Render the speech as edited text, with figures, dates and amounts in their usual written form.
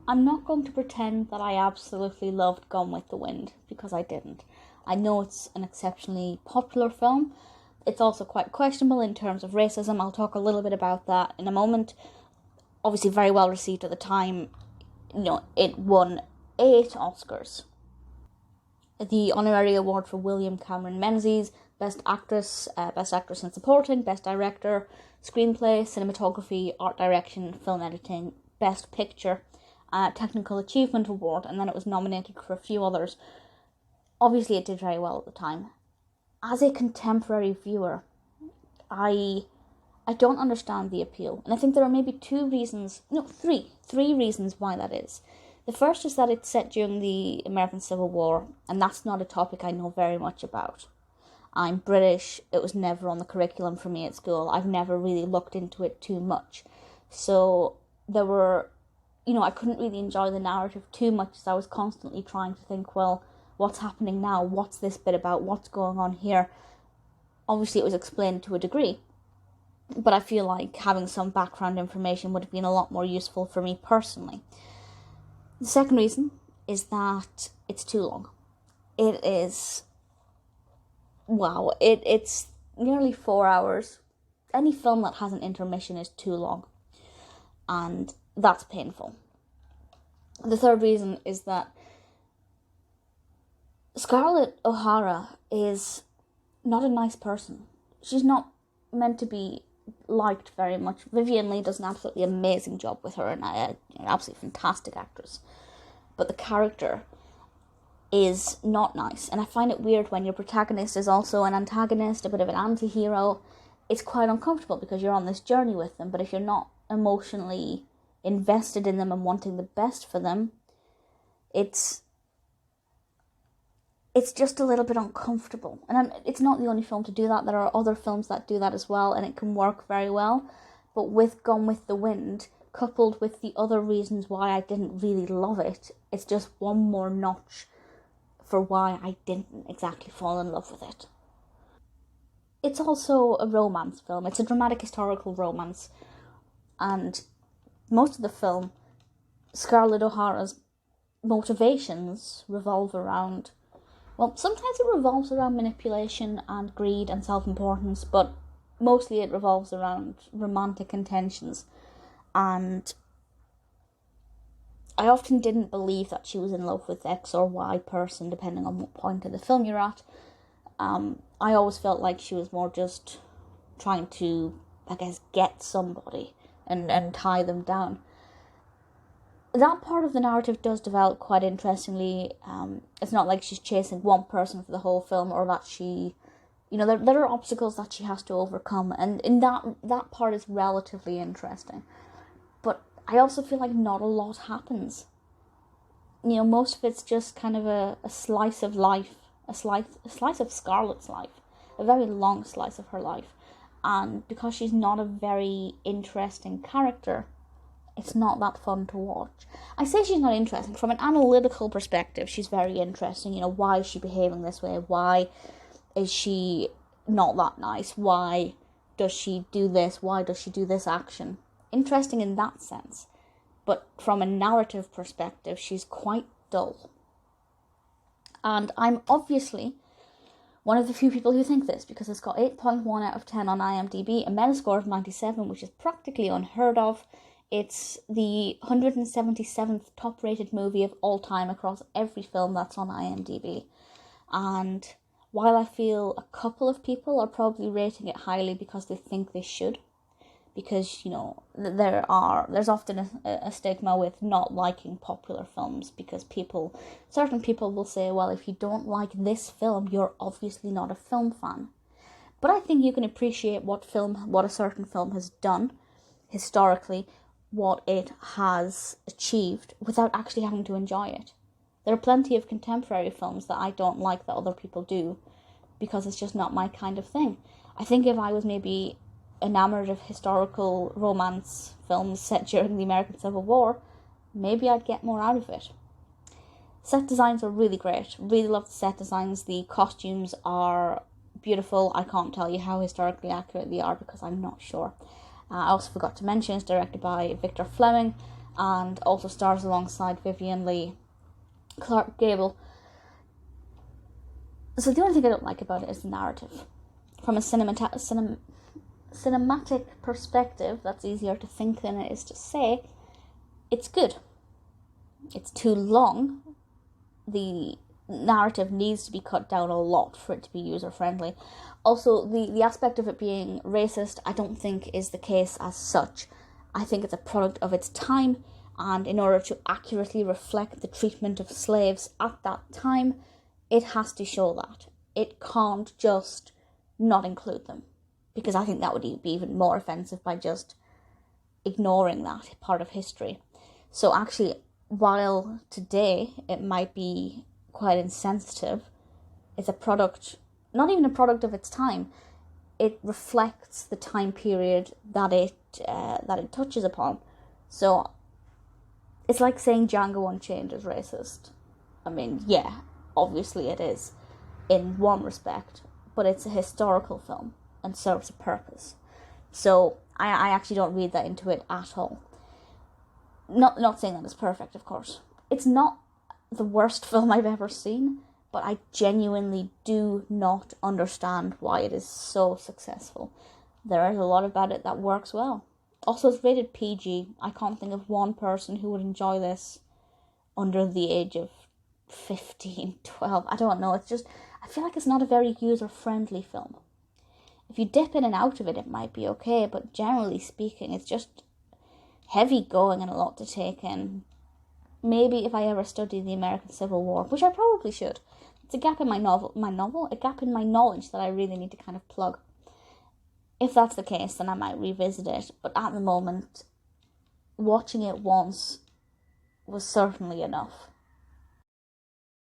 I'm not going to pretend that I absolutely loved Gone with the Wind, because I didn't. I know it's an exceptionally popular film. It's also quite questionable in terms of racism. I'll talk a little bit about that in a moment. Obviously very well received at the time. It won 8 Oscars. The honorary award for William Cameron Menzies, Best Actress in Supporting, Best Director, Screenplay, Cinematography, Art Direction, Film Editing, Best Picture, Technical Achievement Award, and then it was nominated for a few others. Obviously it did very well at the time. As a contemporary viewer, I don't understand the appeal, and I think there are maybe three reasons why that is. The first is that it's set during the American Civil War, and that's not a topic I know very much about. I'm British, it was never on the curriculum for me at school, I've never really looked into it too much. So there were, I couldn't really enjoy the narrative too much as I was constantly trying to think, well, what's happening now? What's this bit about? What's going on here? Obviously it was explained to a degree, but I feel like having some background information would have been a lot more useful for me personally. The second reason is that it's too long. It is, it's nearly 4 hours. Any film that has an intermission is too long, and that's painful. The third reason is that Scarlett O'Hara is not a nice person. She's not meant to be liked very much. Vivien Leigh does an absolutely amazing job with her, and an absolutely fantastic actress. But the character is not nice, and I find it weird when your protagonist is also an antagonist, a bit of an anti-hero. It's quite uncomfortable because you're on this journey with them, but if you're not emotionally invested in them and wanting the best for them, it's just a little bit uncomfortable. And it's not the only film to do that. There are other films that do that as well, and it can work very well. But with Gone with the Wind, coupled with the other reasons why I didn't really love it, it's just one more notch for why I didn't exactly fall in love with it. It's also a romance film. It's a dramatic historical romance. And most of the film, Scarlett O'Hara's motivations revolve around... Well, sometimes it revolves around manipulation and greed and self-importance, but mostly it revolves around romantic intentions. And I often didn't believe that she was in love with X or Y person, depending on what point in the film you're at. I always felt like she was more just trying to, get somebody and tie them down. That part of the narrative does develop quite interestingly. It's not like she's chasing one person for the whole film, or that she, there are obstacles that she has to overcome, and in that part is relatively interesting. But I also feel like not a lot happens. Most of it's just kind of a slice of life, a slice of Scarlett's life, a very long slice of her life, and because she's not a very interesting character, it's not that fun to watch. I say she's not interesting. From an analytical perspective, she's very interesting. Why is she behaving this way? Why is she not that nice? Why does she do this? Why does she do this action? Interesting in that sense. But from a narrative perspective, she's quite dull. And I'm obviously one of the few people who think this, because it's got 8.1 out of 10 on IMDb, a Metascore of 97, which is practically unheard of. It's the 177th top-rated movie of all time across every film that's on IMDb. And while I feel a couple of people are probably rating it highly because they think they should, because, there's often a stigma with not liking popular films, because certain people will say, well, if you don't like this film, you're obviously not a film fan. But I think you can appreciate what a certain film has done historically, what it has achieved, without actually having to enjoy it. There are plenty of contemporary films that I don't like that other people do, because it's just not my kind of thing. I think if I was maybe enamored of historical romance films set during the American Civil War, maybe I'd get more out of it. Set designs are really great. Really love the set designs. The costumes are beautiful. I can't tell you how historically accurate they are because I'm not sure. I also forgot to mention it's directed by Victor Fleming, and also stars alongside Vivien Leigh, Clark Gable. So the only thing I don't like about it is the narrative. From a cinematic perspective, that's easier to think than it is to say, it's good. It's too long. The narrative needs to be cut down a lot for it to be user-friendly. Also, the aspect of it being racist, I don't think is the case as such. I think it's a product of its time, and in order to accurately reflect the treatment of slaves at that time, it has to show that. It can't just not include them, because I think that would be even more offensive by just ignoring that part of history. So actually, while today it might be quite insensitive, it's a product, not even a product of its time. It reflects the time period that it touches upon. So it's like saying Django Unchained is racist. I mean, yeah, obviously it is in one respect, but it's a historical film and serves a purpose. So I actually don't read that into it at all. Not saying that it's perfect, of course. It's not the worst film I've ever seen, but I genuinely do not understand why it is so successful. There is a lot about it that works well. Also, it's rated PG. I can't think of one person who would enjoy this under the age of 15, 12. I don't know. It's just, I feel like it's not a very user-friendly film. If you dip in and out of it, it might be okay, but generally speaking, it's just heavy going and a lot to take in. Maybe if I ever study the American Civil War, which I probably should. It's a gap in a gap in my knowledge that I really need to kind of plug. If that's the case, then I might revisit it. But at the moment, watching it once was certainly enough.